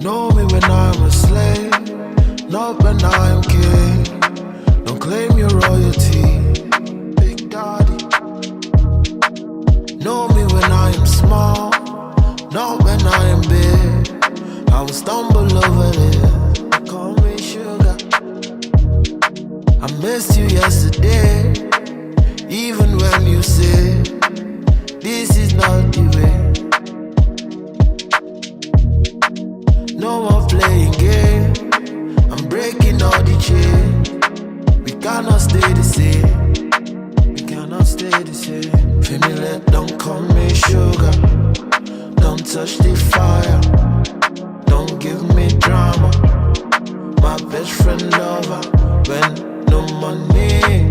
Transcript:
Know me when I'm a slave, not when I'm king. Don't claim your royalty, Big Daddy. Know me when I am small, not when I am big. I will stumble over this, call me sugar. I missed you yesterday, even when you say this is not the way. No more playing game, I'm breaking all the chains. We cannot stay the same, we cannot stay the same. Family, don't call me sugar, don't touch the fire, don't give me drama. My best friend lover, when no money